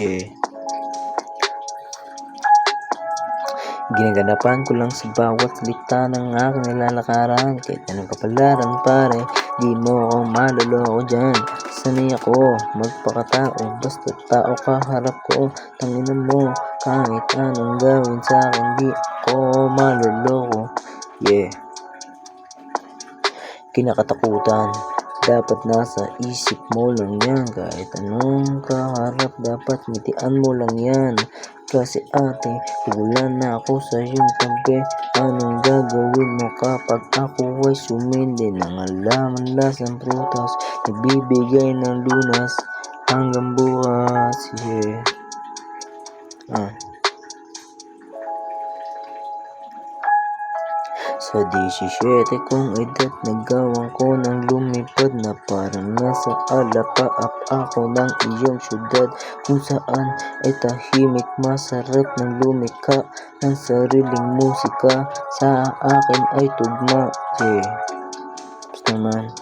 Yeah. Ginaganapan ko lang sa bawat salita ng aking nilalakaran. Kahit anong kapalaran pare, di mo ako maluloko dyan. Sanay ako magpakatao, basta tao ka harap ko. Tanginan mo, kahit anong gawin sa'kin, di ako maluloko. Yeah. Kinakatakutan, dapat nasa isip mo lang yan. Kahit anong kaharap, dapat ngitian mo lang yan. Kasi ate, wala na ako sa iyong tabi. Anong gagawin mo kapag ako ay sumindi? Ng alaman lasang prutas, nagbibigay ng lunas hanggang bukas. Yeah. Sa 17 kong edad, nagawan ko ng lumipad na parang nasa alapaap ako ng iyong syudad, kung saan ay tahimik, masarap ng lumika ng sariling musika, sa akin ay tugma. Yeah. Basta naman.